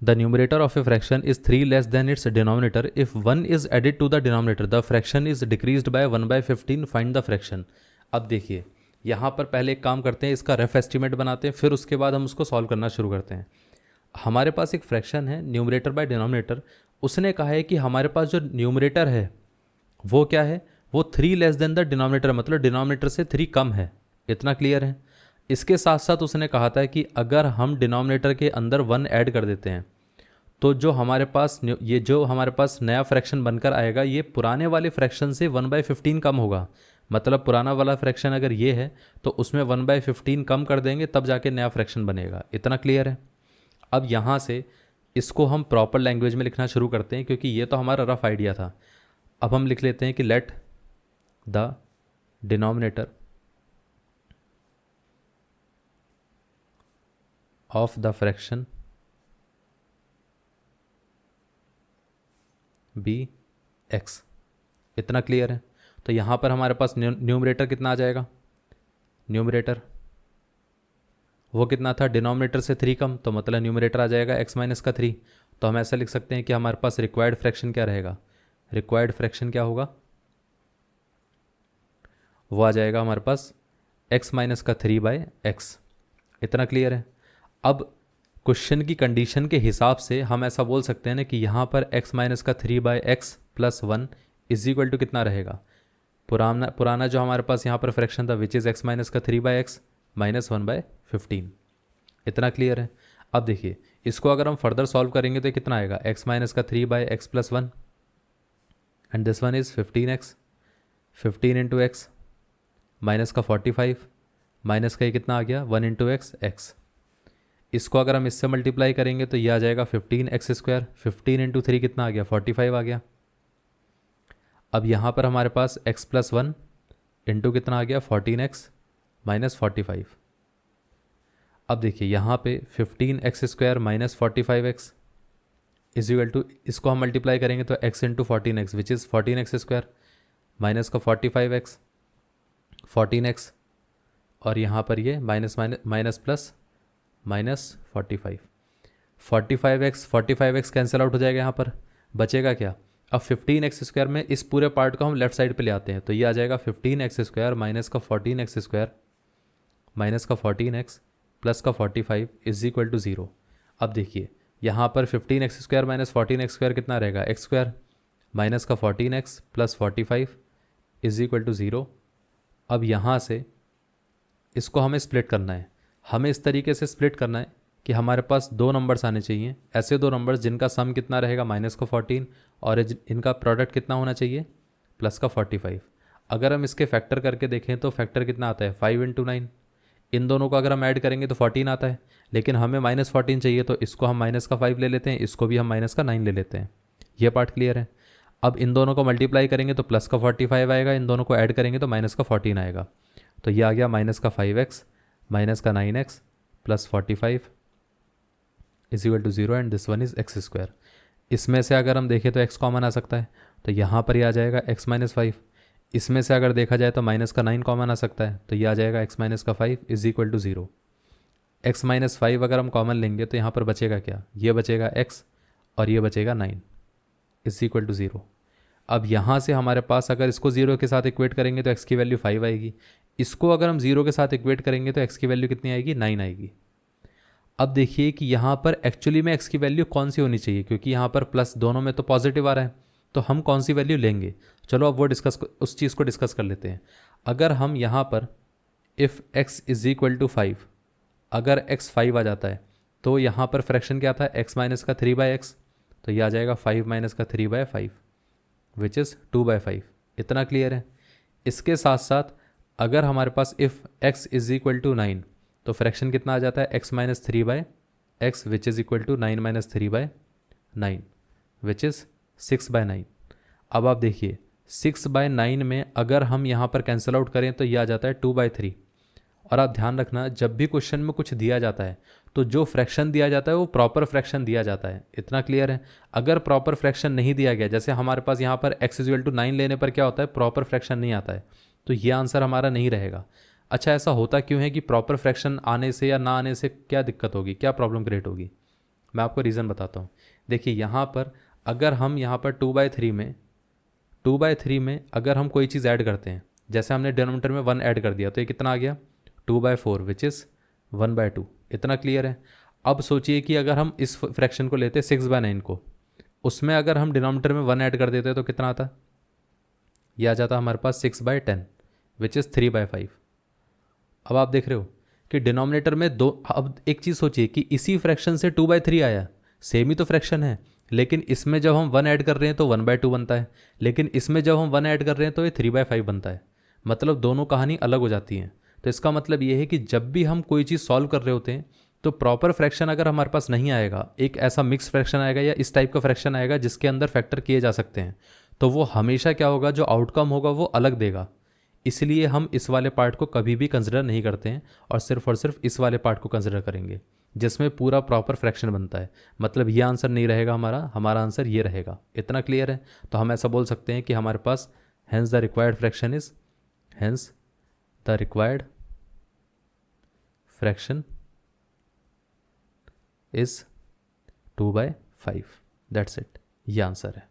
The numerator of a fraction is 3 less than its denominator if 1 is added to the denominator the fraction is decreased by 1/15 find the fraction. अब देखिए यहाँ पर पहले एक काम करते हैं, इसका रफ एस्टिमेट बनाते हैं, फिर उसके बाद हम उसको सॉल्व करना शुरू करते हैं। हमारे पास एक फ्रैक्शन है न्यूमरेटर बाय डिनोमिनेटर, उसने कहा है कि हमारे पास जो न्यूमरेटर है वो क्या है, वो 3 लेस देन द डिनोमिनेटर, मतलब डिनोमिनेटर से 3 कम है। इतना क्लियर है। इसके साथ साथ उसने कहा था कि अगर हम डिनोमिनेटर के अंदर 1 ऐड कर देते हैं तो जो हमारे पास ये जो हमारे पास नया फ्रैक्शन बनकर आएगा ये पुराने वाले फ्रैक्शन से 1/15 कम होगा। मतलब पुराना वाला फ्रैक्शन अगर ये है तो उसमें 1/15 कम कर देंगे तब जाके नया फ्रैक्शन बनेगा। इतना क्लियर है। अब यहाँ से इसको हम प्रॉपर लैंग्वेज में लिखना शुरू करते हैं क्योंकि ये तो हमारा रफ आइडिया था। अब हम लिख लेते हैं कि let the denominator of the fraction be x. इतना क्लियर है। तो यहाँ पर हमारे पास न्यूमरेटर कितना आ जाएगा, न्यूमरेटर वो कितना था, डिनोमिनेटर से 3 कम, तो मतलब न्यूमरेटर आ जाएगा x माइनस का 3। तो हम ऐसा लिख सकते हैं कि हमारे पास रिक्वायर्ड फ्रैक्शन क्या रहेगा, रिक्वायर्ड फ्रैक्शन क्या होगा, वो आ जाएगा हमारे पास x माइनस का 3/x। इतना क्लियर है। अब क्वेश्चन की कंडीशन के हिसाब से हम ऐसा बोल सकते हैं ना कि यहाँ पर x माइनस का 3/x plus 1 is equal to कितना रहेगा, पुराना जो हमारे पास यहाँ पर फ्रैक्शन था विच इज़ x माइनस का 3/x माइनस 1/15। इतना क्लियर है। अब देखिए इसको अगर हम फर्दर सॉल्व करेंगे तो कितना आएगा, x माइनस का 3/x plus 1 and this one is 15x, 15 into x minus का 45 माइनस का ये कितना आ गया 1 इंटू एक्स एक्स। इसको अगर हम इससे मल्टीप्लाई करेंगे तो ये आ जाएगा 15x², 15 इंटू 3 कितना आ गया 45 आ गया। अब यहाँ पर हमारे पास x प्लस 1 इंटू कितना आ गया 14x माइनस 45। अब देखिए यहाँ पे 15x² minus 45x is equal to, इसको हम मल्टीप्लाई करेंगे तो x into 14x which is 14x² minus का 45x 14x और यहाँ पर ये minus minus minus plus minus 45x 45x cancel out हो जाएगा। यहाँ पर बचेगा क्या, अब 15x² में इस पूरे पार्ट को हम लेफ्ट साइड पे ले आते हैं तो ये आ जाएगा 15x² माइनस का 14x² माइनस का 14x प्लस का 45 इज इक्वल टू 0। अब देखिए यहाँ पर 15x² माइनस 14x² कितना रहेगा x² माइनस का 14x plus 45 is equal to 0। अब यहाँ से इसको हमें स्प्लिट करना है, हमें इस तरीके से स्प्लिट करना है कि हमारे पास 2 नंबर्स आने चाहिए, ऐसे 2 नंबर्स जिनका सम कितना रहेगा माइनस का 14 और इनका प्रोडक्ट कितना होना चाहिए प्लस का 45। अगर हम इसके फैक्टर करके देखें तो फैक्टर कितना आता है 5 इंटू 9, इन दोनों को अगर हम ऐड करेंगे तो 14 आता है, लेकिन हमें माइनस 14 चाहिए तो इसको हम माइनस का 5 ले लेते हैं, इसको भी हम माइनस का 9 ले लेते हैं। ये पार्ट क्लियर है। अब इन दोनों को मल्टीप्लाई करेंगे तो प्लस का 45 आएगा, इन दोनों को ऐड करेंगे तो माइनस का 14 आएगा। तो ये आ गया माइनस का 5x माइनस का 9x plus 45 is equal to 0 and this one is x²। इसमें से अगर हम देखें तो x कॉमन आ सकता है तो यहाँ पर ये आ जाएगा x माइनस 5। इसमें से अगर देखा जाए तो माइनस का 9 कॉमन आ सकता है तो ये आ जाएगा x माइनस का 5 is equal to 0। x minus 5 अगर हम कॉमन लेंगे तो यहाँ पर बचेगा क्या, ये बचेगा x और ये बचेगा 9 इज इक्वल टू 0। अब यहाँ से हमारे पास अगर इसको 0 के साथ इक्वेट करेंगे तो x की वैल्यू 5 आएगी, इसको अगर हम 0 के साथ इक्वेट करेंगे तो x की वैल्यू कितनी आएगी 9 आएगी। अब देखिए कि यहाँ पर एक्चुअली में x की वैल्यू कौन सी होनी चाहिए, क्योंकि यहाँ पर प्लस दोनों में तो पॉजिटिव आ रहा है तो हम कौन सी वैल्यू लेंगे, चलो अब वो उस चीज़ को डिस्कस कर लेते हैं। अगर हम यहाँ पर if x is equal to 5, अगर x 5 आ जाता है तो यहाँ पर फ्रैक्शन क्या था x माइनस का 3/x, तो ये आ जाएगा 5 माइनस का 3/5 विच इज़ 2/5। इतना क्लियर है। इसके साथ साथ अगर हमारे पास if x is equal to 9 तो फ्रैक्शन कितना आ जाता है x minus 3/x which is equal to 9 minus 3/9 which is 6/9। अब आप देखिए 6/9 में अगर हम यहाँ पर कैंसिल आउट करें तो ये आ जाता है 2/3। और आप ध्यान रखना जब भी क्वेश्चन में कुछ दिया जाता है तो जो फ्रैक्शन दिया जाता है वो प्रॉपर फ्रैक्शन दिया जाता है। इतना क्लियर है। अगर प्रॉपर फ्रैक्शन नहीं दिया गया, जैसे हमारे पास यहाँ पर x इक्वल टू 9 लेने पर क्या होता है प्रॉपर फ्रैक्शन नहीं आता है, तो ये आंसर हमारा नहीं रहेगा। अच्छा ऐसा होता क्यों है कि प्रॉपर फ्रैक्शन आने से या ना आने से क्या दिक्कत होगी, क्या प्रॉब्लम क्रिएट होगी, मैं आपको रीज़न बताता हूँ। देखिए यहाँ पर अगर हम यहाँ पर 2/3 में अगर हम कोई चीज़ ऐड करते हैं, जैसे हमने डिनोमिनेटर में 1 ऐड कर दिया तो ये कितना आ गया 2/4 विच इज़ 1/2। इतना क्लियर है। अब सोचिए कि अगर हम इस फ्रैक्शन को लेते 6/9 को, उसमें अगर हम डिनोमिनेटर में 1 ऐड कर देते तो कितना आता? ये आ जाता हमारे पास 6/10 विच इज़ 3/5। अब आप देख रहे हो कि डिनोमिनेटर में दो, अब एक चीज़ सोचिए कि इसी फ्रैक्शन से 2/3 आया, सेम ही तो फ्रैक्शन है, लेकिन इसमें जब हम 1 ऐड कर रहे हैं तो 1/2 बनता है, लेकिन इसमें जब हम 1 ऐड कर रहे हैं तो ये 3/5 बनता है। मतलब दोनों कहानी अलग हो जाती हैं। तो इसका मतलब ये है कि जब भी हम कोई चीज़ सॉल्व कर रहे होते हैं तो प्रॉपर फ्रैक्शन अगर हमारे पास नहीं आएगा, एक ऐसा मिक्स फ्रैक्शन आएगा या इस टाइप का फ्रैक्शन आएगा जिसके अंदर फैक्टर किए जा सकते हैं, तो वो हमेशा क्या होगा, जो आउटकम होगा वो अलग देगा। इसलिए हम इस वाले पार्ट को कभी भी कंसिडर नहीं करते हैं और सिर्फ इस वाले पार्ट को कंसिडर करेंगे जिसमें पूरा प्रॉपर फ्रैक्शन बनता है। मतलब ये आंसर नहीं रहेगा हमारा आंसर ये रहेगा। इतना क्लियर है? तो हम ऐसा बोल सकते हैं कि हमारे पास hence the required fraction is 2/5। That's it, ये आंसर है।